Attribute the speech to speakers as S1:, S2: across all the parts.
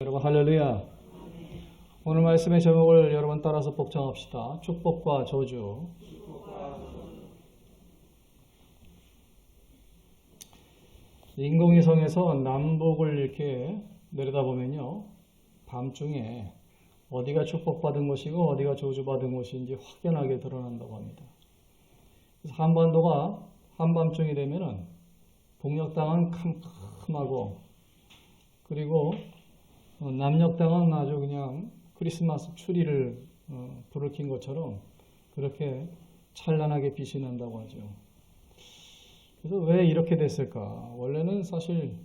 S1: 여러분 할렐루야. 오늘 말씀의 제목을 여러분 따라서 복창합시다. 축복과 저주. 인공위성에서 남북을 이렇게 내려다보면요, 밤중에 어디가 축복받은 것이고 어디가 저주받은 것인지 확연하게 드러난다고 합니다. 그래서 한반도가 한밤중이 되면은 북녘 땅은 캄캄하고, 그리고 남녘 땅은 아주 그냥 크리스마스 추리를 불을 킨 것처럼 그렇게 찬란하게 빛이 난다고 하죠. 그래서 왜 이렇게 됐을까? 원래는 사실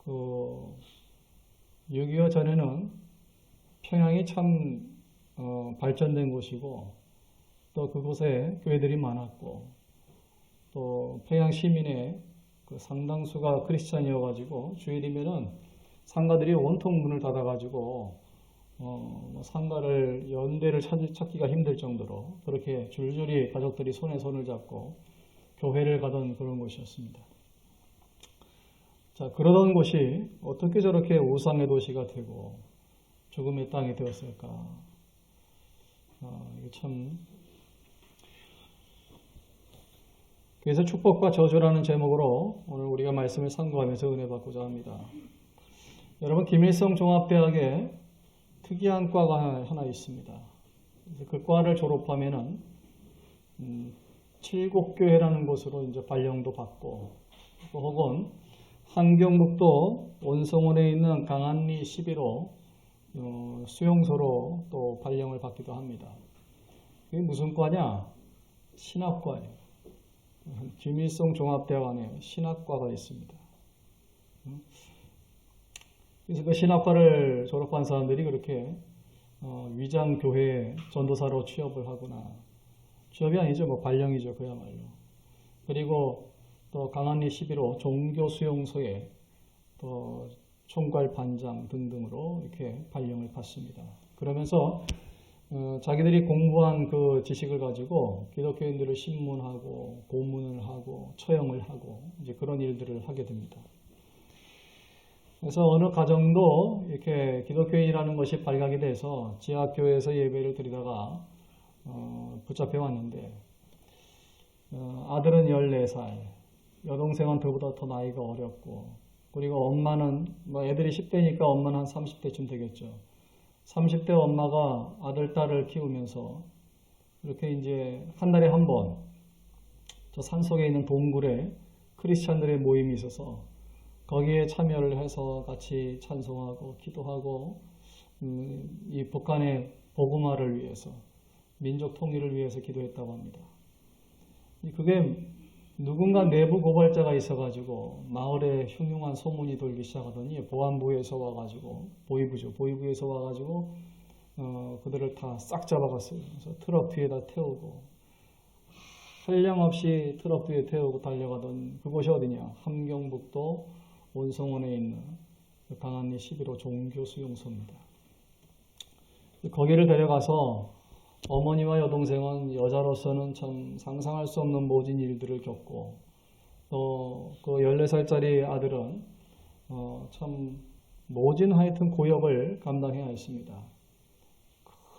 S1: 6.25 전에는 평양이 참 발전된 곳이고, 또 그곳에 교회들이 많았고, 또 평양 시민의 그 상당수가 크리스찬이어가지고 주일이면은 상가들이 온통 문을 닫아가지고 상가를 연대를 찾기가 힘들 정도로 그렇게 줄줄이 가족들이 손에 손을 잡고 교회를 가던 그런 곳이었습니다. 자, 그러던 곳이 어떻게 저렇게 우상의 도시가 되고 죽음의 땅이 되었을까? 이게 참. 그래서 축복과 저주라는 제목으로 오늘 우리가 말씀을 상고하면서 은혜 받고자 합니다. 여러분, 김일성 종합대학에 특이한 과가 하나 있습니다. 그 과를 졸업하면은 칠곡교회라는 곳으로 이제 발령도 받고, 혹은 함경북도 원성원에 있는 강안리 11호 수용소로 또 발령을 받기도 합니다. 그게 무슨 과냐? 신학과예요. 김일성 종합대학 안에 신학과가 있습니다. 그래서 그 신학과를 졸업한 사람들이 그렇게 위장교회 전도사로 취업을 하거나, 취업이 아니죠, 뭐 발령이죠, 그야말로. 그리고 또 강안리 11호 종교수용소에 또 총괄 반장 등등으로 이렇게 발령을 받습니다. 그러면서 자기들이 공부한 그 지식을 가지고 기독교인들을 신문하고 고문을 하고 처형을 하고 이제 그런 일들을 하게 됩니다. 그래서 어느 가정도 이렇게 기독교인이라는 것이 발각이 돼서 지하교회에서 예배를 드리다가 붙잡혀 왔는데, 아들은 14살, 여동생은 그보다 더 나이가 어렸고, 그리고 엄마는 뭐 애들이 10대니까 엄마는 한 30대쯤 되겠죠. 30대 엄마가 아들, 딸을 키우면서 이렇게 이제 한 달에 한 번 저 산속에 있는 동굴에 크리스찬들의 모임이 있어서 거기에 참여를 해서 같이 찬송하고 기도하고 이 북한의 복음화를 위해서, 민족 통일을 위해서 기도했다고 합니다. 그게 누군가 내부 고발자가 있어가지고 마을에 흉흉한 소문이 돌기 시작하더니 보안부에서 와가지고, 보위부에서 와가지고 그들을 다 싹 잡아갔어요. 그래서 트럭 뒤에다 태우고, 한량없이 트럭 뒤에 태우고 달려가던 그곳이 어디냐? 함경북도 원성원에 있는 강안리 11호 종교수용소입니다. 거기를 데려가서 어머니와 여동생은 여자로서는 참 상상할 수 없는 모진 일들을 겪고, 또 그 14살짜리 아들은 참 모진 하여튼 고역을 감당해야 했습니다.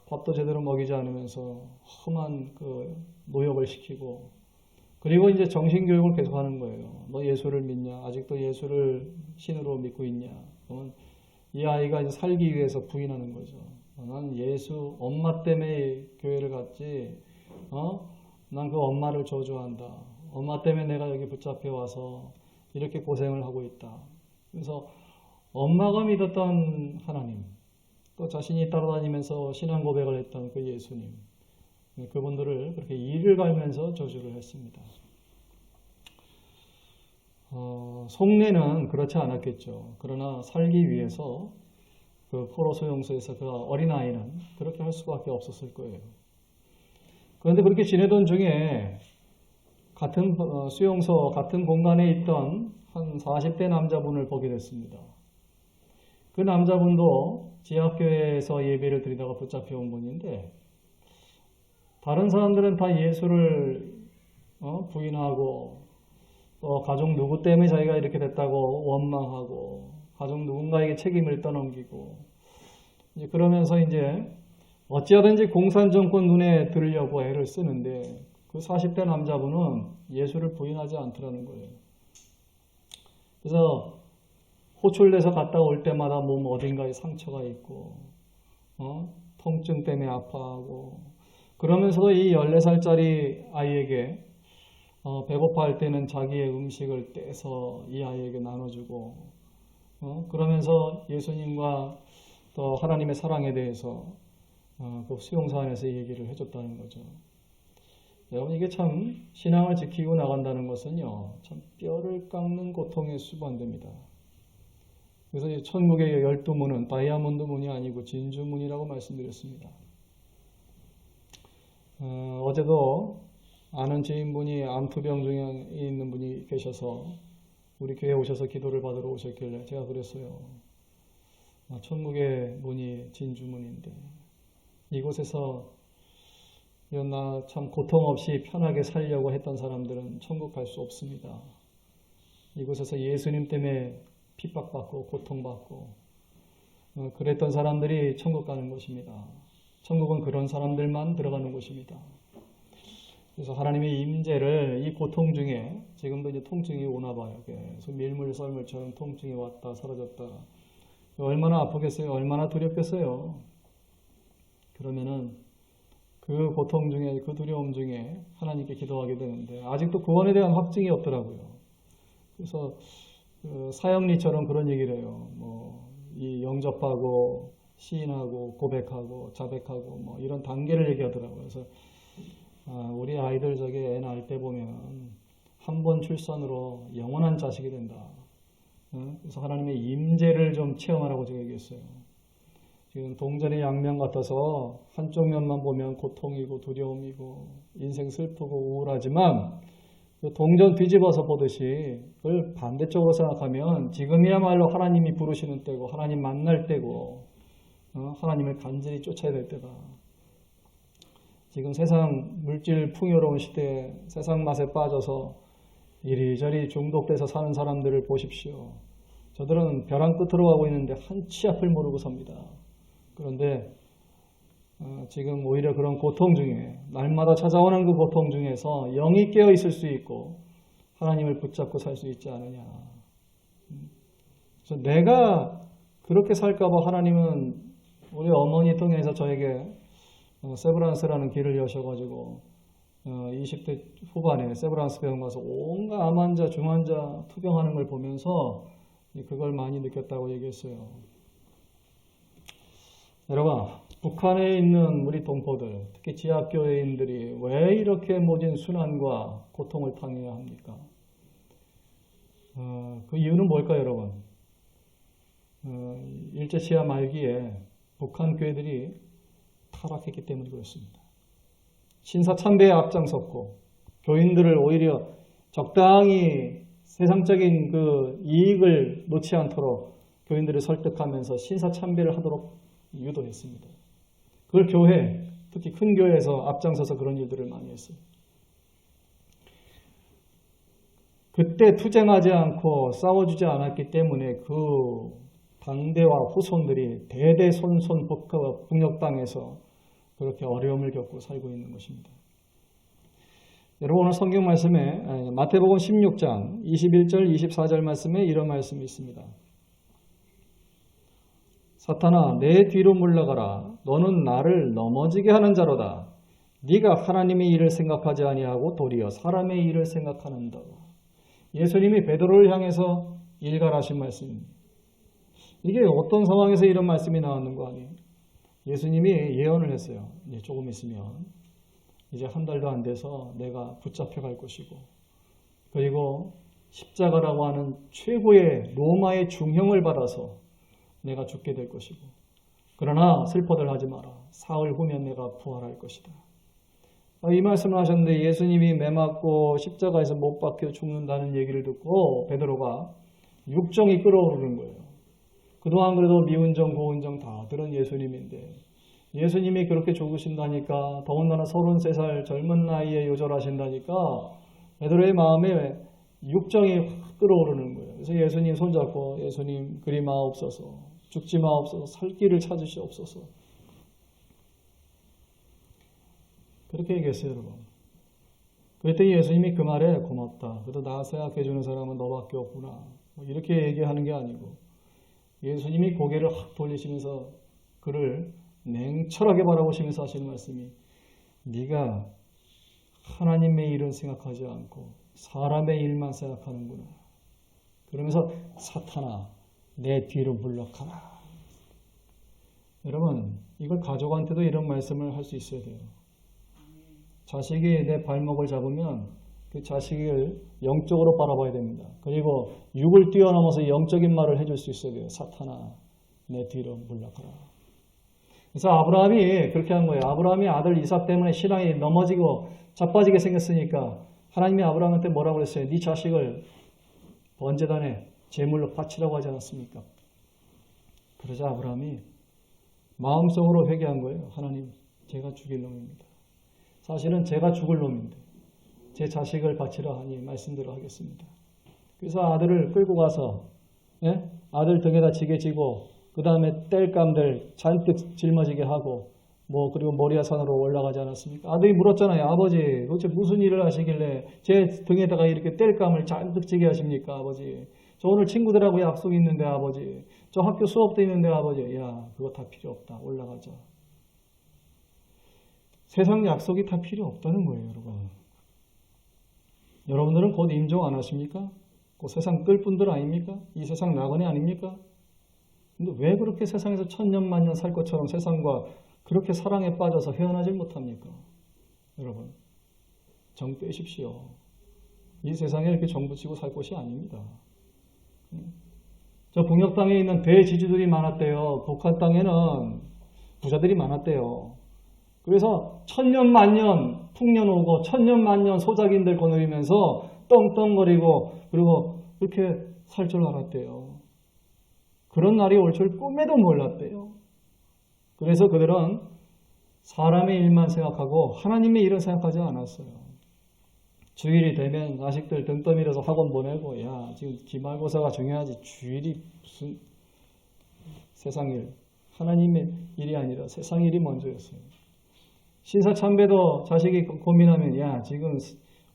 S1: 밥도 제대로 먹이지 않으면서 험한 그 노역을 시키고, 그리고 이제 정신교육을 계속하는 거예요. 너 예수를 믿냐? 아직도 예수를 신으로 믿고 있냐? 이 아이가 이제 살기 위해서 부인하는 거죠. 난 예수 엄마 때문에 교회를 갔지, 난 그 엄마를 저주한다. 엄마 때문에 내가 여기 붙잡혀 와서 이렇게 고생을 하고 있다. 그래서 엄마가 믿었던 하나님, 또 자신이 따라다니면서 신앙 고백을 했던 그 예수님, 그분들을 그렇게 이를 갈면서 저주를 했습니다. 속내는 그렇지 않았겠죠. 그러나 살기 위해서 그 포로 수용소에서 그 어린아이는 그렇게 할 수밖에 없었을 거예요. 그런데 그렇게 지내던 중에 같은 수용소, 같은 공간에 있던 한 40대 남자분을 보게 됐습니다. 그 남자분도 지하교회에서 예배를 드리다가 붙잡혀온 분인데, 다른 사람들은 다 예수를 부인하고, 또 가족 누구 때문에 자기가 이렇게 됐다고 원망하고 가족 누군가에게 책임을 떠넘기고 이제 그러면서 이제 어찌하든지 공산정권 눈에 들으려고 애를 쓰는데 그 40대 남자분은 예수를 부인하지 않더라는 거예요. 그래서 호출돼서 갔다 올 때마다 몸 어딘가에 상처가 있고 통증 때문에 아파하고 그러면서도 이 14살짜리 아이에게 배고파할 때는 자기의 음식을 떼서 이 아이에게 나눠주고 그러면서 예수님과 또 하나님의 사랑에 대해서 그 수용사 안에서 얘기를 해줬다는 거죠. 여러분 이게 참 신앙을 지키고 나간다는 것은요 참 뼈를 깎는 고통에 수반됩니다. 그래서 이 천국의 12문은 다이아몬드 문이 아니고 진주 문이라고 말씀드렸습니다. 어제도 아는 지인분이 암투병 중에 있는 분이 계셔서 우리 교회에 오셔서 기도를 받으러 오셨길래 제가 그랬어요. 천국의 문이 진주문인데 이곳에서 나 참 고통 없이 편하게 살려고 했던 사람들은 천국 갈 수 없습니다. 이곳에서 예수님 때문에 핍박받고 고통받고 그랬던 사람들이 천국 가는 것입니다. 천국은 그런 사람들만 들어가는 곳입니다. 그래서 하나님의 임재를 이 고통 중에 지금도 이제 통증이 오나 봐요. 그래서 밀물 썰물처럼 통증이 왔다 사라졌다. 얼마나 아프겠어요? 얼마나 두렵겠어요? 그러면은 그 고통 중에 그 두려움 중에 하나님께 기도하게 되는데 아직도 구원에 대한 확증이 없더라고요. 그래서 사형리처럼 그런 얘기를 해요. 이 영접하고 시인하고 고백하고 자백하고 이런 단계를 얘기하더라고요. 그래서 우리 아이들 저게 애 낳을 때 보면 한 번 출산으로 영원한 자식이 된다. 그래서 하나님의 임재를 좀 체험하라고 제가 얘기했어요. 지금 동전의 양면 같아서 한쪽 면만 보면 고통이고 두려움이고 인생 슬프고 우울하지만 그 동전 뒤집어서 보듯이 그걸 반대쪽으로 생각하면 지금이야말로 하나님이 부르시는 때고 하나님 만날 때고 하나님을 간절히 쫓아야 될 때다. 지금 세상 물질 풍요로운 시대에 세상 맛에 빠져서 이리저리 중독돼서 사는 사람들을 보십시오. 저들은 벼랑 끝으로 가고 있는데 한치 앞을 모르고 삽니다. 그런데 지금 오히려 그런 고통 중에 날마다 찾아오는 그 고통 중에서 영이 깨어 있을 수 있고 하나님을 붙잡고 살 수 있지 않느냐. 그래서 내가 그렇게 살까 봐 하나님은 우리 어머니 통해서 저에게 세브란스라는 길을 여셔가지고 20대 후반에 세브란스 병원 가서 온갖 암 환자, 중 환자 투병하는 걸 보면서 그걸 많이 느꼈다고 얘기했어요. 여러분, 북한에 있는 우리 동포들, 특히 지하교회인들이 왜 이렇게 모진 순환과 고통을 당해야 합니까? 그 이유는 뭘까요, 여러분? 일제시야 말기에 북한 교회들이 타락했기 때문에 그렇습니다. 신사참배에 앞장섰고 교인들을 오히려 적당히 세상적인 그 이익을 놓지 않도록 교인들을 설득하면서 신사참배를 하도록 유도했습니다. 그걸 교회, 특히 큰 교회에서 앞장서서 그런 일들을 많이 했어요. 그때 투쟁하지 않고 싸워주지 않았기 때문에 그 당대와 후손들이 대대손손 북녘땅에서 그렇게 어려움을 겪고 살고 있는 것입니다. 여러분 오늘 성경 말씀에 마태복음 16장 21절 24절 말씀에 이런 말씀이 있습니다. 사탄아 내 뒤로 물러가라. 너는 나를 넘어지게 하는 자로다. 네가 하나님의 일을 생각하지 아니하고 도리어 사람의 일을 생각하는다. 예수님이 베드로를 향해서 일갈하신 말씀입니다. 이게 어떤 상황에서 이런 말씀이 나왔는 거 아니에요? 예수님이 예언을 했어요. 이제 조금 있으면 이제 한 달도 안 돼서 내가 붙잡혀 갈 것이고 그리고 십자가라고 하는 최고의 로마의 중형을 받아서 내가 죽게 될 것이고 그러나 슬퍼들 하지 마라. 사흘 후면 내가 부활할 것이다. 이 말씀을 하셨는데 예수님이 매 맞고 십자가에서 못 박혀 죽는다는 얘기를 듣고 베드로가 육정이 끓어오르는 거예요. 그동안 그래도 미운정 고운정 다 들은 예수님인데 예수님이 그렇게 죽으신다니까 더군다나 33살 젊은 나이에 요절하신다니까 베드로의 마음에 육정이 확 끓어오르는 거예요. 그래서 예수님 손잡고 예수님 그리 마옵소서, 죽지 마옵소서, 살 길을 찾으시옵소서. 그렇게 얘기했어요, 여러분. 그랬더니 예수님이 그 말에 고맙다. 그래도 나 생각해 주는 사람은 너밖에 없구나. 뭐 이렇게 얘기하는 게 아니고 예수님이 고개를 확 돌리시면서 그를 냉철하게 바라보시면서 하시는 말씀이 네가 하나님의 일은 생각하지 않고 사람의 일만 생각하는구나. 그러면서 사탄아 내 뒤로 물러가라. 여러분 이걸 가족한테도 이런 말씀을 할 수 있어야 돼요. 자식이 내 발목을 잡으면 그 자식을 영적으로 바라봐야 됩니다. 그리고 육을 뛰어넘어서 영적인 말을 해줄 수 있어야 돼요. 사탄아 내 뒤로 물러가라. 그래서 아브라함이 그렇게 한 거예요. 아브라함이 아들 이삭 때문에 신앙이 넘어지고 자빠지게 생겼으니까 하나님이 아브라함한테 뭐라고 그랬어요? 네 자식을 번제단에 제물로 바치라고 하지 않았습니까? 그러자 아브라함이 마음속으로 회개한 거예요. 하나님 제가 죽일 놈입니다. 사실은 제가 죽을 놈인데 제 자식을 바치라 하니 말씀대로 하겠습니다. 그래서 아들을 끌고 가서 아들 등에다 지게 지고 그 다음에 땔감들 잔뜩 짊어지게 하고 그리고 모리아 산으로 올라가지 않았습니까? 아들이 물었잖아요. 아버지 도대체 무슨 일을 하시길래 제 등에다가 이렇게 땔감을 잔뜩 지게 하십니까? 아버지 저 오늘 친구들하고 약속이 있는데 아버지 저 학교 수업도 있는데 아버지 야 그거 다 필요 없다. 올라가자. 세상 약속이 다 필요 없다는 거예요. 여러분. 여러분들은 곧 임종 안 하십니까? 곧 세상 끌 분들 아닙니까? 이 세상 나그네 아닙니까? 근데 왜 그렇게 세상에서 천년만년 살 것처럼 세상과 그렇게 사랑에 빠져서 헤어나질 못합니까? 여러분 정 떼십시오. 이 세상에 이렇게 정 붙이고 살 곳이 아닙니다. 저 북녘 땅에 있는 대지주들이 많았대요. 북한 땅에는 부자들이 많았대요. 그래서 천년만년 풍년 오고 천년만년 소작인들 거느리면서 떵떵거리고 그리고 그렇게 살 줄 알았대요. 그런 날이 올 줄 꿈에도 몰랐대요. 그래서 그들은 사람의 일만 생각하고 하나님의 일은 생각하지 않았어요. 주일이 되면 자식들 등 떠밀어서 학원 보내고 야 지금 기말고사가 중요하지 주일이 무슨 세상 일 하나님의 일이 아니라 세상 일이 먼저였어요. 신사참배도 자식이 고민하면 야 지금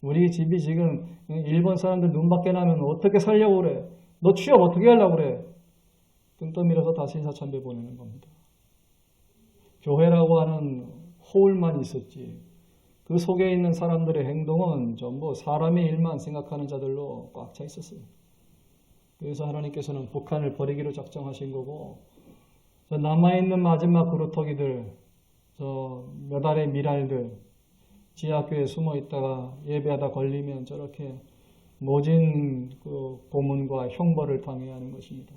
S1: 우리 집이 지금 일본 사람들 눈밖에 나면 어떻게 살려고 그래? 너 취업 어떻게 하려고 그래? 등 떠밀어서 다 신사참배 보내는 겁니다. 교회라고 하는 호울만 있었지 그 속에 있는 사람들의 행동은 전부 사람의 일만 생각하는 자들로 꽉 차 있었어요. 그래서 하나님께서는 북한을 버리기로 작정하신 거고 남아있는 마지막 그루터기들 저 몇 알의 미랄들 지하교에 숨어 있다가 예배하다 걸리면 저렇게 모진 그 고문과 형벌을 당해야 하는 것입니다.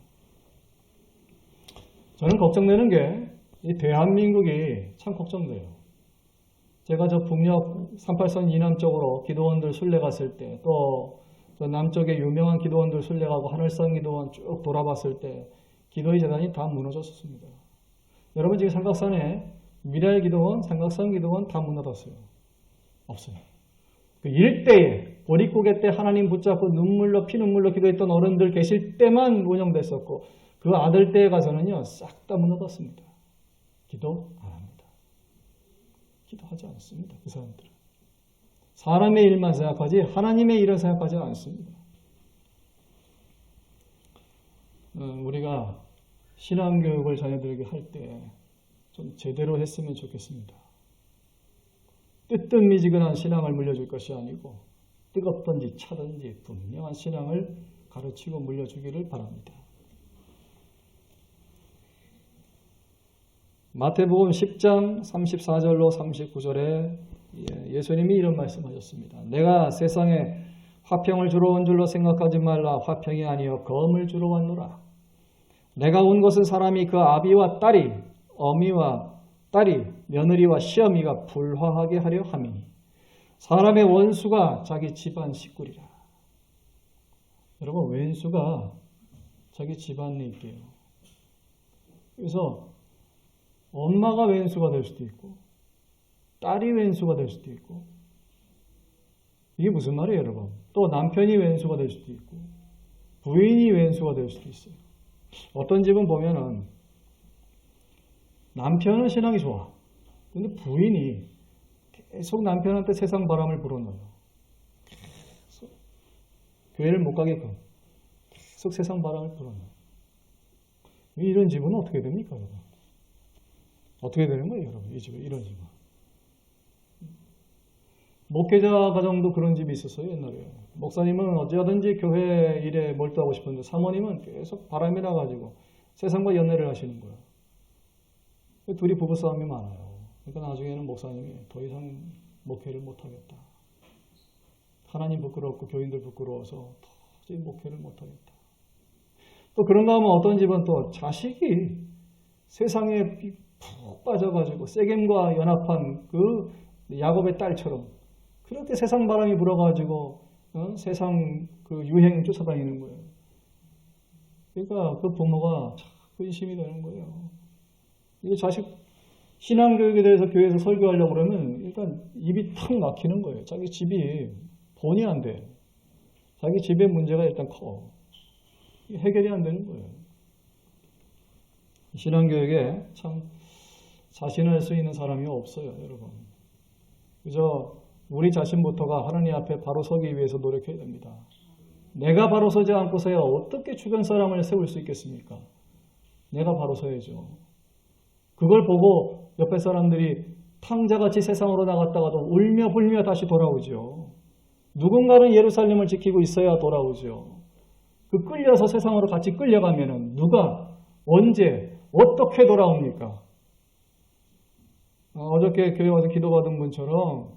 S1: 저는 걱정되는 게 이 대한민국이 참 걱정돼요. 제가 저 북녘 38선 이남 쪽으로 기도원들 순례 갔을 때 또 저 남쪽에 유명한 기도원들 순례 가고 하늘산 기도원 쭉 돌아봤을 때 기도의 재단이 다 무너졌습니다. 여러분 지금 삼각산에 미랄 기도원, 삼각산 기도원 다 무너졌어요. 없어요. 그 일대에 보릿고개 때 하나님 붙잡고 눈물로 피눈물로 기도했던 어른들 계실 때만 운영됐었고 그 아들 때에 가서는요 싹 다 무너졌습니다. 기도 안 합니다. 기도하지 않습니다. 그 사람들은. 사람의 일만 생각하지 하나님의 일을 생각하지 않습니다. 우리가 신앙교육을 자녀들에게 할 때 좀 제대로 했으면 좋겠습니다. 뜨뜻미지근한 신앙을 물려줄 것이 아니고 뜨겁든지 차든지 분명한 신앙을 가르치고 물려주기를 바랍니다. 마태복음 10장 34절로 39절에 예수님이 이런 말씀하셨습니다. 내가 세상에 화평을 주러 온 줄로 생각하지 말라. 화평이 아니요 검을 주러 왔노라. 내가 온 것은 사람이 그 아비와 딸이 어미와 딸이 며느리와 시어미가 불화하게 하려 함이니 사람의 원수가 자기 집안 식구리라. 여러분 왼수가 자기 집안에 있대요. 그래서 엄마가 왼수가 될 수도 있고 딸이 왼수가 될 수도 있고 이게 무슨 말이에요 여러분? 또 남편이 왼수가 될 수도 있고 부인이 왼수가 될 수도 있어요. 어떤 집은 보면은 남편은 신앙이 좋아. 근데 부인이 계속 남편한테 세상 바람을 불어넣어요. 계속 교회를 못 가게끔 계속 세상 바람을 불어넣어요. 이런 집은 어떻게 됩니까, 여러분? 어떻게 되는 거예요, 여러분? 이 집은, 이런 집은. 목회자 가정도 그런 집이 있었어요, 옛날에. 목사님은 어찌하든지 교회 일에 몰두하고 싶은데 사모님은 계속 바람이 나가지고 세상과 연애를 하시는 거예요. 둘이 부부싸움이 많아요. 그러니까 나중에는 목사님이 더 이상 목회를 못하겠다. 하나님 부끄럽고 교인들 부끄러워서 도저히 목회를 못하겠다. 또 그런가 하면 어떤 집은 또 자식이 세상에 푹 빠져가지고 세겜과 연합한 그 야곱의 딸처럼 그렇게 세상 바람이 불어가지고 세상 그 유행 쫓아다니는 거예요. 그러니까 그 부모가 참 근심이 되는 거예요. 이게 자식 신앙교육에 대해서 교회에서 설교하려고 그러면 일단 입이 탁 막히는 거예요. 자기 집이 본이 안 돼. 자기 집의 문제가 일단 커. 해결이 안 되는 거예요. 신앙교육에 참 자신을 할 수 있는 사람이 없어요, 여러분. 그저 우리 자신부터가 하나님 앞에 바로 서기 위해서 노력해야 됩니다. 내가 바로 서지 않고서야 어떻게 주변 사람을 세울 수 있겠습니까? 내가 바로 서야죠. 그걸 보고 옆에 사람들이 탕자같이 세상으로 나갔다가도 울며 불며 다시 돌아오죠. 누군가는 예루살렘을 지키고 있어야 돌아오죠. 그 끌려서 세상으로 같이 끌려가면은 누가 언제 어떻게 돌아옵니까? 어저께 교회 와서 기도받은 분처럼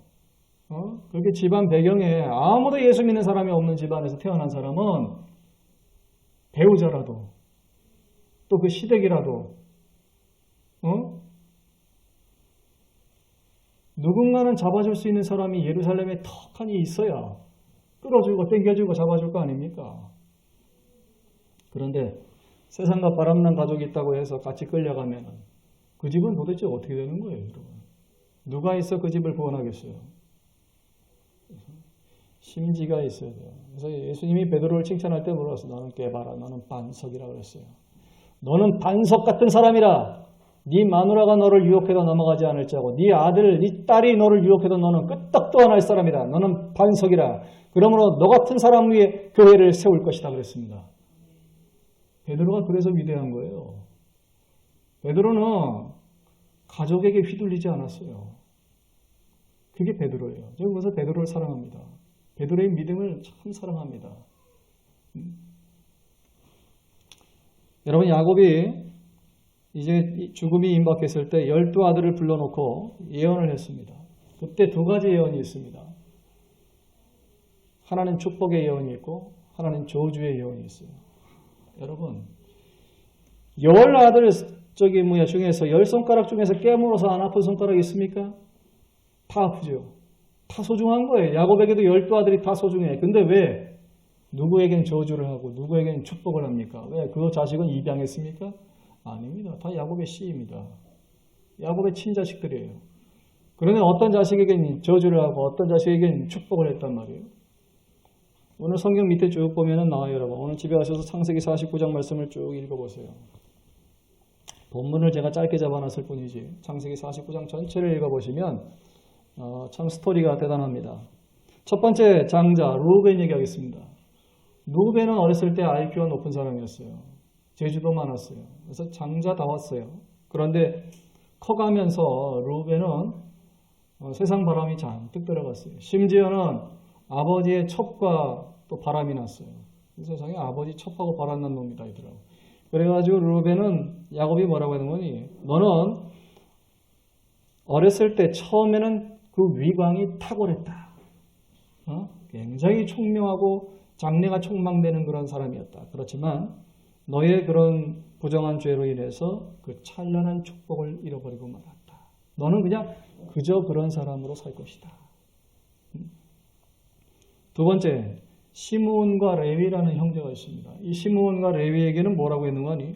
S1: 그렇게 집안 배경에 아무도 예수 믿는 사람이 없는 집안에서 태어난 사람은 배우자라도 또 그 시댁이라도 누군가는 잡아줄 수 있는 사람이 예루살렘에 턱하니 있어야 끌어주고 땡겨주고 잡아줄 거 아닙니까? 그런데 세상과 바람난 가족이 있다고 해서 같이 끌려가면 그 집은 도대체 어떻게 되는 거예요, 여러분? 누가 있어 그 집을 구원하겠어요? 심지가 있어야 돼요. 그래서 예수님이 베드로를 칭찬할 때 물어서 너는 깨봐라. 너는 반석이라 그랬어요. 너는 반석 같은 사람이라. 네 마누라가 너를 유혹해도 넘어가지 않을지하고 네 아들, 네 딸이 너를 유혹해도 너는 끄떡도 안 할 사람이다. 너는 반석이라. 그러므로 너 같은 사람 위에 교회를 세울 것이다 그랬습니다. 베드로가 그래서 위대한 거예요. 베드로는 가족에게 휘둘리지 않았어요. 그게 베드로예요. 저는 그래서 베드로를 사랑합니다. 베드로의 믿음을 참 사랑합니다. 여러분, 야곱이 이제 죽음이 임박했을 때 12아들을 불러놓고 예언을 했습니다. 그때 두 가지 예언이 있습니다. 하나는 축복의 예언이 있고 하나는 저주의 예언이 있어요. 여러분, 10아들 중에서 10손가락 중에서 깨물어서 안 아픈 손가락이 있습니까? 다 아프죠. 다 소중한 거예요. 야곱에게도 12아들이 다 소중해. 근데 왜 누구에겐 저주를 하고 누구에겐 축복을 합니까? 왜 그 자식은 입양했습니까? 아닙니다. 다 야곱의 씨입니다. 야곱의 친자식들이에요. 그런데 어떤 자식에겐 저주를 하고 어떤 자식에겐 축복을 했단 말이에요. 오늘 성경 밑에 쭉 보면은 나와요, 여러분. 오늘 집에 가셔서 창세기 49장 말씀을 쭉 읽어보세요. 본문을 제가 짧게 잡아놨을 뿐이지 창세기 49장 전체를 읽어보시면 참 스토리가 대단합니다. 첫 번째 장자 루벤 얘기하겠습니다. 루벤은 어렸을 때 IQ가 높은 사람이었어요. 재주도 많았어요. 그래서 장자다웠어요. 그런데 커가면서 루벤은 세상 바람이 잔뜩 들어갔어요. 심지어는 아버지의 첩과 또 바람이 났어요. 세상에 아버지 첩하고 바람 난 놈이다 이더라고. 그래가지고 루벤은 야곱이 뭐라고 하는 거니? 너는 어렸을 때 처음에는 그 위광이 탁월했다. 굉장히 총명하고 장래가 촉망되는 그런 사람이었다. 그렇지만 너의 그런 부정한 죄로 인해서 그 찬란한 축복을 잃어버리고 말았다. 너는 그냥 그저 그런 사람으로 살 것이다. 두 번째, 시므온과 레위라는 형제가 있습니다. 이 시므온과 레위에게는 뭐라고 했는 거니?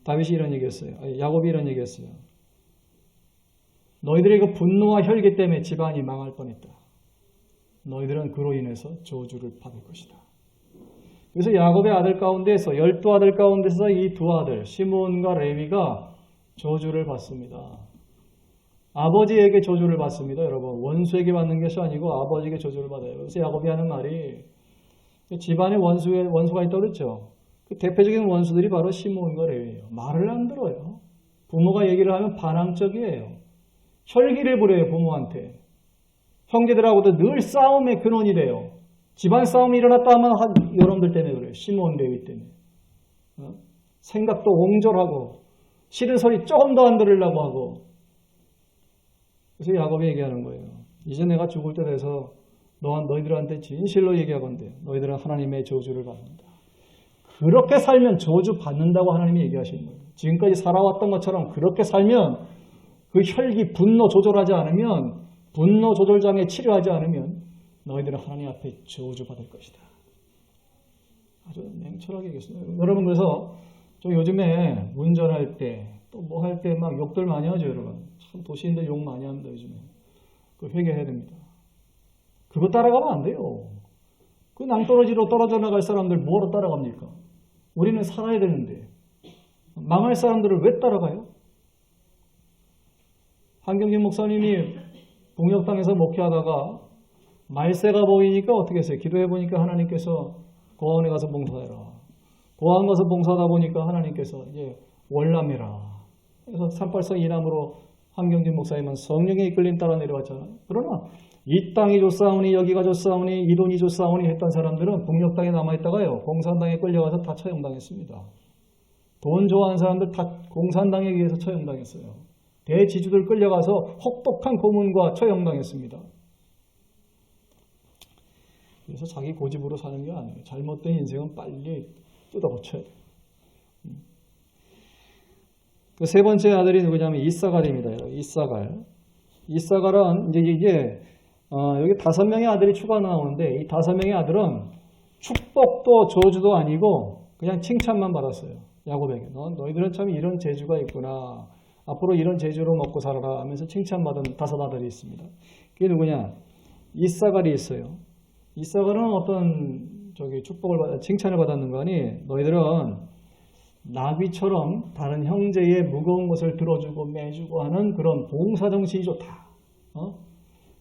S1: 다윗이 이런 얘기했어요. 야곱이 이런 얘기했어요. 너희들의 그 분노와 혈기 때문에 집안이 망할 뻔했다. 너희들은 그로 인해서 저주를 받을 것이다. 그래서 야곱의 아들 가운데서 12아들 가운데서 이 두 아들 시므온과 레위가 저주를 받습니다. 아버지에게 저주를 받습니다. 여러분 원수에게 받는 것이 아니고 아버지에게 저주를 받아요. 그래서 야곱이 하는 말이 집안에 원수가 있다고 그랬죠. 그 대표적인 원수들이 바로 시므온과 레위예요. 말을 안 들어요. 부모가 얘기를 하면 반항적이에요. 혈기를 부려요. 부모한테. 형제들하고도 늘 싸움의 근원이 돼요. 집안 싸움이 일어났다 하면 여러분들 때문에 그래요. 시므온 레위 때문에. 생각도 옹졸하고 싫은 소리 조금 더 안 들으려고 하고. 그래서 야곱이 얘기하는 거예요. 이제 내가 죽을 때 돼서 너희들한테 진실로 얘기하건대 너희들은 하나님의 저주를 받는다. 그렇게 살면 저주 받는다고 하나님이 얘기하시는 거예요. 지금까지 살아왔던 것처럼 그렇게 살면 그 혈기, 분노 조절하지 않으면 분노 조절장애 치료하지 않으면 너희들은 하나님 앞에 저주받을 것이다. 아주 냉철하게 얘기했어요. 여러분 그래서 좀 요즘에 운전할 때 또 뭐 할 때 막 욕들 많이 하죠. 여러분. 참 도시인들 욕 많이 합니다. 요즘에. 그거 회개해야 됩니다. 그거 따라가면 안 돼요. 그 낭떠러지로 떨어져 나갈 사람들 뭐하러 따라갑니까? 우리는 살아야 되는데 망할 사람들을 왜 따라가요? 한경진 목사님이 동역 땅에서 목회하다가 말세가 보이니까 어떻게 했어요? 기도해 보니까 하나님께서 고아원에 가서 봉사해라. 고아원 가서 봉사하다 보니까 하나님께서 이제 월남해라. 그래서 382 이남으로 한경진 목사님은 성령에 이끌림 따라 내려왔잖아요. 그러나 이 땅이 좋사오니 여기가 좋사오니 이 돈이 좋사오니 했던 사람들은 북녘 땅에 남아있다가요. 공산당에 끌려가서 다 처형당했습니다. 돈 좋아하는 사람들 다 공산당에 의해서 처형당했어요. 대지주들 끌려가서 혹독한 고문과 처형당했습니다. 그래서 자기 고집으로 사는 게 아니에요. 잘못된 인생은 빨리 뜯어고쳐야 돼요. 그 세 번째 아들이 누구냐면 이사갈입니다. 이사갈은 이제 여기 5명의 아들이 추가 나오는데 이 5명의 아들은 축복도 저주도 아니고 그냥 칭찬만 받았어요. 야곱에게. 너희들은 참 이런 재주가 있구나. 앞으로 이런 재주로 먹고 살아라 하면서 칭찬받은 5 아들이 있습니다. 그게 누구냐? 이사갈이 있어요. 이사갈은 어떤 칭찬을 받았는가 하니 너희들은 나귀처럼 다른 형제의 무거운 것을 들어주고 매주고 하는 그런 봉사정신이 좋다.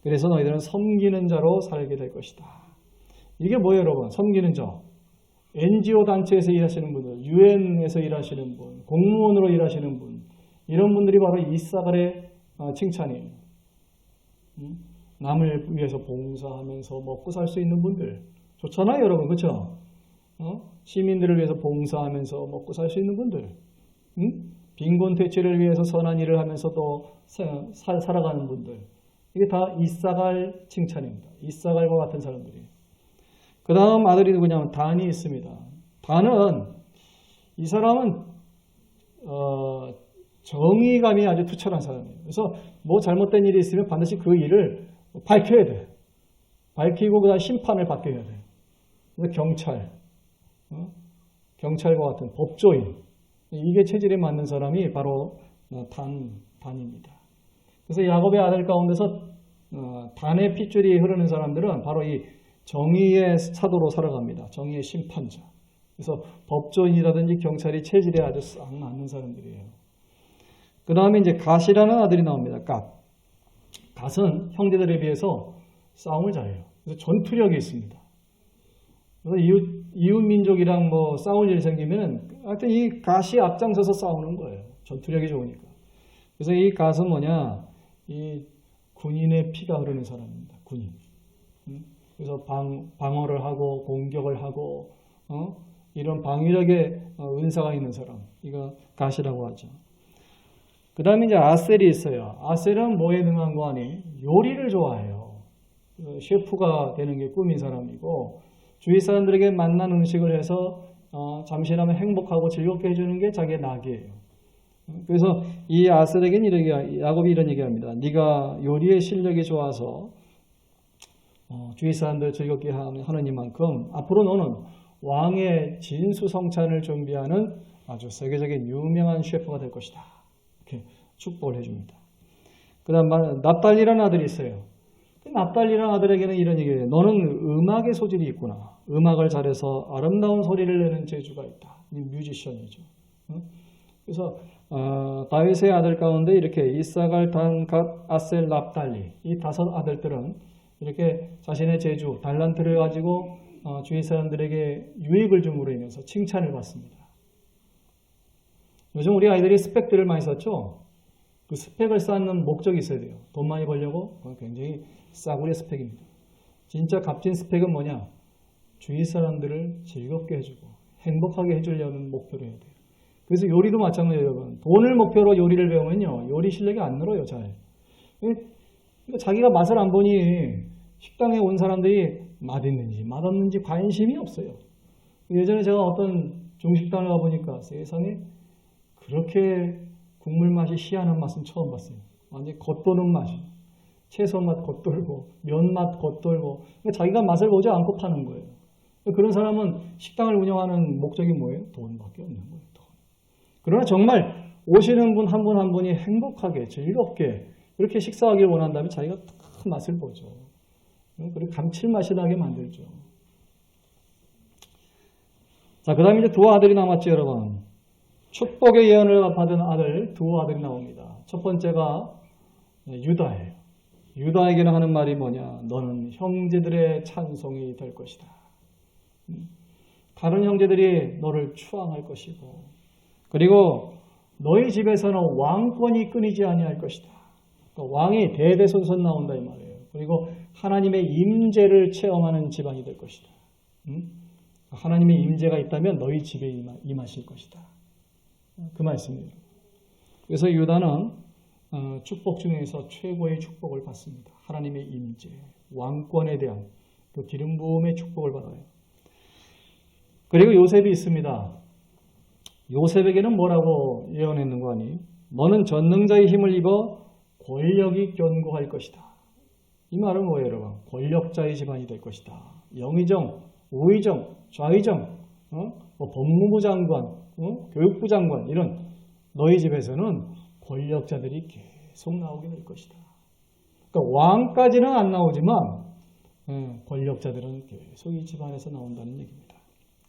S1: 그래서 너희들은 섬기는 자로 살게 될 것이다. 이게 뭐예요, 여러분? 섬기는 자. NGO 단체에서 일하시는 분들, UN에서 일하시는 분, 공무원으로 일하시는 분, 이런 분들이 바로 이사갈의 칭찬이에요. 남을 위해서 봉사하면서 먹고 살 수 있는 분들. 좋잖아요, 여러분. 그렇죠? 시민들을 위해서 봉사하면서 먹고 살 수 있는 분들. 빈곤 퇴치를 위해서 선한 일을 하면서 또 살아가는 분들. 이게 다 이사갈 칭찬입니다. 이사갈과 같은 사람들이에요. 그 다음 아들이 누구냐면 단이 있습니다. 단은 이 사람은 정의감이 아주 투철한 사람이에요. 그래서 뭐 잘못된 일이 있으면 반드시 그 일을 밝혀야 돼. 밝히고 그다음 심판을 받게 해야 돼. 그래서 경찰과 같은 법조인. 이게 체질에 맞는 사람이 바로 단입니다. 그래서 야곱의 아들 가운데서 단의 핏줄이 흐르는 사람들은 바로 이 정의의 사도로 살아갑니다. 정의의 심판자. 그래서 법조인이라든지 경찰이 체질에 아주 싹 맞는 사람들이에요. 그 다음에 이제 갓이라는 아들이 나옵니다. 갓은 형제들에 비해서 싸움을 잘해요. 그래서 전투력이 있습니다. 그래서 이웃민족이랑 뭐 싸울 일 생기면 하여튼 이 갓이 앞장서서 싸우는 거예요. 전투력이 좋으니까. 그래서 이 갓은 뭐냐? 이 군인의 피가 흐르는 사람입니다. 군인. 그래서 방어를 하고 공격을 하고 이런 방위력의 은사가 있는 사람. 이거 갓이라고 하죠. 그 다음에 이제 아셀이 있어요. 아셀은 뭐에 능한 거 아니? 요리를 좋아해요. 셰프가 되는 게 꿈인 사람이고 주위 사람들에게 맛난 음식을 해서 잠시나마 행복하고 즐겁게 해주는 게 자기의 낙이에요. 그래서 이 아셀에게는 야곱이 이런 얘기합니다. 네가 요리의 실력이 좋아서 주위 사람들 즐겁게 하는 이만큼 앞으로 너는 왕의 진수성찬을 준비하는 아주 세계적인 유명한 셰프가 될 것이다. 이렇게 축복을 해줍니다. 그 다음 납달리라는 아들이 있어요. 납달리라는 아들에게는 이런 얘기예요. 너는 음악의 소질이 있구나. 음악을 잘해서 아름다운 소리를 내는 재주가 있다. 이 뮤지션이죠. 그래서 다윗의 아들 가운데 이렇게 이사갈, 단, 갓, 아셀, 납달리 이 5 아들들은 이렇게 자신의 재주, 달란트를 가지고 주위 사람들에게 유익을 줌으로 인해서 칭찬을 받습니다. 요즘 우리 아이들이 스펙들을 많이 썼죠. 그 스펙을 쌓는 목적이 있어야 돼요. 돈 많이 벌려고? 그건 굉장히 싸구려 스펙입니다. 진짜 값진 스펙은 뭐냐? 주위 사람들을 즐겁게 해주고 행복하게 해주려는 목표로 해야 돼요. 그래서 요리도 마찬가지예요, 여러분. 돈을 목표로 요리를 배우면요, 요리 실력이 안 늘어요, 잘. 그러니까 자기가 맛을 안 보니 식당에 온 사람들이 맛있는지 맛없는지 관심이 없어요. 예전에 제가 어떤 중식당을 가보니까 세상에 그렇게 국물 맛이 희한한 맛은 처음 봤어요. 완전히 겉도는 맛이. 채소 맛 겉돌고 면 맛 겉돌고 자기가 맛을 보지 않고 파는 거예요. 그런 사람은 식당을 운영하는 목적이 뭐예요? 돈밖에 없는 거예요. 돈. 그러나 정말 오시는 분 한 분 한 분이 행복하게 즐겁게 그렇게 식사하길 원한다면 자기가 큰 맛을 보죠. 그리고 감칠맛이 나게 만들죠. 자, 그 다음에 이제 2 아들이 남았죠, 여러분. 축복의 예언을 받은 아들 2 아들이 나옵니다. 첫 번째가 유다예요. 유다에게는 하는 말이 뭐냐? 너는 형제들의 찬송이 될 것이다. 다른 형제들이 너를 추앙할 것이고, 그리고 너희 집에서는 왕권이 끊이지 아니할 것이다. 그러니까 왕이 대대손손 나온다 이 말이에요. 그리고 하나님의 임재를 체험하는 집안이 될 것이다. 하나님의 임재가 있다면 너희 집에 임하실 것이다. 그 말씀이에요. 그래서 유다는 축복 중에서 최고의 축복을 받습니다. 하나님의 임재, 왕권에 대한 그 기름 부음의 축복을 받아요. 그리고 요셉이 있습니다. 요셉에게는 뭐라고 예언했는가 하니 너는 전능자의 힘을 입어 권력이 견고할 것이다. 이 말은 뭐예요, 여러분? 권력자의 집안이 될 것이다. 영의정, 우의정, 좌의정, 법무부 장관, 교육부 장관 이런 너희 집에서는 권력자들이 계속 나오게 될 것이다. 그러니까 왕까지는 안 나오지만 권력자들은 계속 이 집안에서 나온다는 얘기입니다.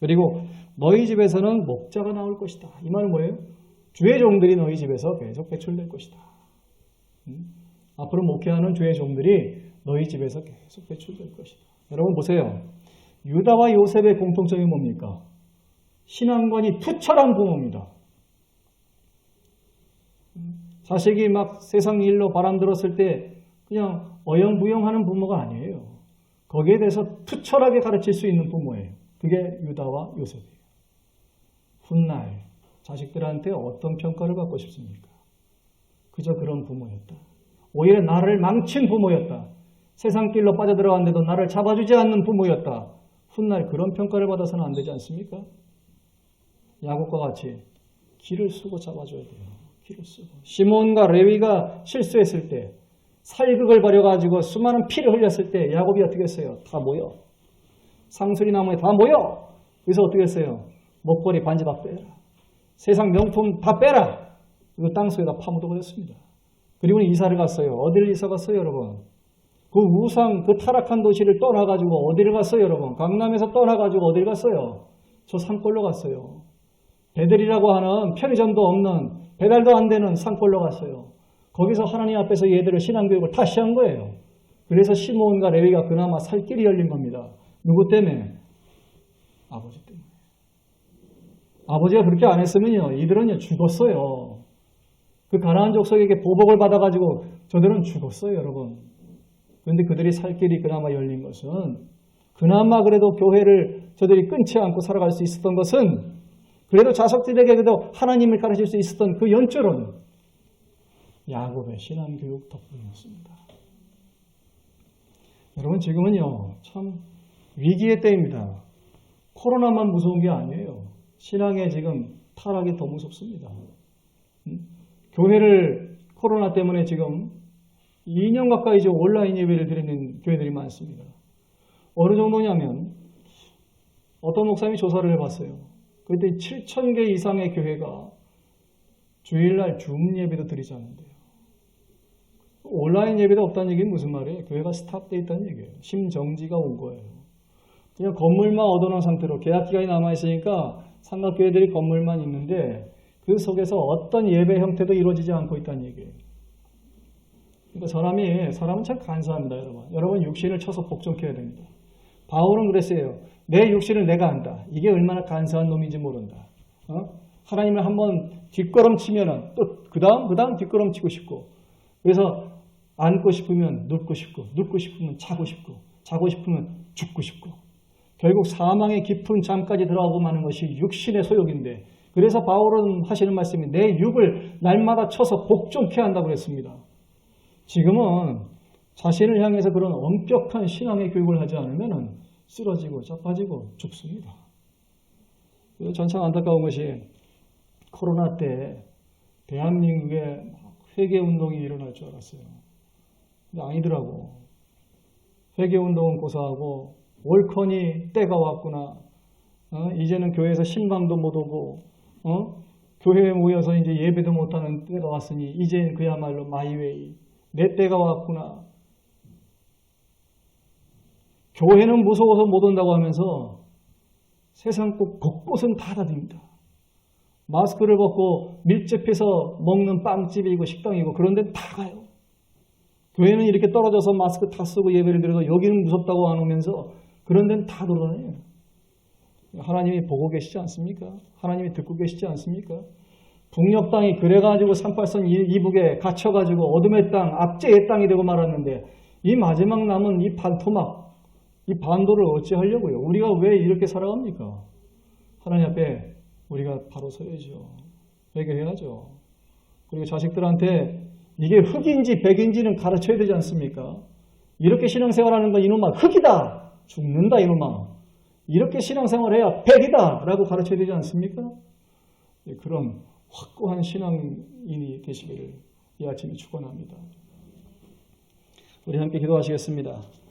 S1: 그리고 너희 집에서는 목자가 나올 것이다. 이 말은 뭐예요? 주의 종들이 너희 집에서 계속 배출될 것이다. 앞으로 목회하는 주의 종들이 너희 집에서 계속 배출될 것이다. 여러분 보세요. 유다와 요셉의 공통점이 뭡니까? 신앙관이 투철한 부모입니다. 자식이 막 세상 일로 바람 들었을 때 그냥 어영부영하는 부모가 아니에요. 거기에 대해서 투철하게 가르칠 수 있는 부모예요. 그게 유다와 요셉이에요. 훗날 자식들한테 어떤 평가를 받고 싶습니까? 그저 그런 부모였다. 오히려 나를 망친 부모였다. 세상 길로 빠져들어갔는데도 나를 잡아주지 않는 부모였다. 훗날 그런 평가를 받아서는 안 되지 않습니까? 야곱과 같이 길을 쓰고 잡아줘야 돼요. 길을 쓰고. 시몬과 레위가 실수했을 때 살극을 벌여가지고 수많은 피를 흘렸을 때 야곱이 어떻게 했어요? 다 모여. 상수리 나무에 다 모여. 그래서 어떻게 했어요? 목걸이 반지 다 빼라. 세상 명품 다 빼라. 이거 땅속에다 파묻어 버렸습니다. 그리고 이사를 갔어요. 어디를 이사 갔어요, 여러분? 그 우상, 그 타락한 도시를 떠나가지고 어디를 갔어요, 여러분? 강남에서 떠나가지고 어디를 갔어요? 저 산골로 갔어요. 베델이라고 하는 편의점도 없는, 배달도 안 되는 산골로 갔어요. 거기서 하나님 앞에서 얘들을 신앙교육을 다시 한 거예요. 그래서 시몬과 레위가 그나마 살 길이 열린 겁니다. 누구 때문에? 아버지 때문에. 아버지가 그렇게 안 했으면요, 이들은 죽었어요. 그 가나안 족속에게 보복을 받아가지고 저들은 죽었어요, 여러분. 그런데 그들이 살 길이 그나마 열린 것은, 그나마 그래도 교회를 저들이 끊지 않고 살아갈 수 있었던 것은, 그래도 자식들에게 그래도 하나님을 가르칠 수 있었던 그 연줄은 야곱의 신앙교육 덕분이었습니다. 여러분, 지금은요, 참 위기의 때입니다. 코로나만 무서운 게 아니에요. 신앙에 지금 타락이 더 무섭습니다. 교회를 코로나 때문에 지금 2년 가까이 지금 온라인 예배를 드리는 교회들이 많습니다. 어느 정도냐면 어떤 목사님이 조사를 해봤어요. 그때 7,000개 이상의 교회가 주일날 줌 예배도 드리지 않는데요. 온라인 예배도 없다는 얘기는 무슨 말이에요? 교회가 스탑되어 있다는 얘기예요. 심정지가 온 거예요. 그냥 건물만 얻어놓은 상태로 계약 기간이 남아있으니까 삼각교회들이 건물만 있는데 그 속에서 어떤 예배 형태도 이루어지지 않고 있다는 얘기예요. 그러니까 사람은 참 간사합니다, 여러분. 여러분 육신을 쳐서 복종케 해야 됩니다. 바울은 그랬어요. 내 육신을 내가 안다. 이게 얼마나 간사한 놈인지 모른다. 하나님을 한번 뒷걸음치면은 또 그 다음 뒷걸음치고 싶고, 그래서 앉고 싶으면 눕고 싶고, 눕고 싶으면 자고 싶고, 자고 싶으면 죽고 싶고, 결국 사망의 깊은 잠까지 들어가고 마는 것이 육신의 소욕인데, 그래서 바울은 하시는 말씀이 내 육을 날마다 쳐서 복종케 한다고 그랬습니다. 지금은 자신을 향해서 그런 엄격한 신앙의 교육을 하지 않으면 쓰러지고 자빠지고 죽습니다. 전 참 안타까운 것이 코로나 때 대한민국에 회개운동이 일어날 줄 알았어요. 근데 아니더라고. 회개운동은 고사하고 올커니 때가 왔구나. 이제는 교회에서 신방도 못 오고 교회에 모여서 이제 예배도 못하는 때가 왔으니 이제 그야말로 마이웨이. 내 때가 왔구나. 교회는 무서워서 못 온다고 하면서 세상 곳곳은 다 닫힙니다. 마스크를 벗고 밀접해서 먹는 빵집이고 식당이고 그런 데는 다 가요. 교회는 이렇게 떨어져서 마스크 다 쓰고 예배를 드려서 여기는 무섭다고 안 오면서 그런 데는 다 돌아다녀요. 하나님이 보고 계시지 않습니까? 하나님이 듣고 계시지 않습니까? 북녘 땅이 그래가지고 38선 이북에 갇혀가지고 어둠의 땅, 압제의 땅이 되고 말았는데 이 마지막 남은 이 반토막, 이 반도를 어찌하려고요? 우리가 왜 이렇게 살아갑니까? 하나님 앞에 우리가 바로 서야죠. 회개해야죠. 그리고 자식들한테 이게 흙인지 백인지는 가르쳐야 되지 않습니까? 이렇게 신앙생활하는 건 이놈아 흙이다. 죽는다 이놈아. 이렇게 신앙생활해야 백이다. 라고 가르쳐야 되지 않습니까? 그런 확고한 신앙인이 되시기를 이 아침에 축원합니다. 우리 함께 기도하시겠습니다.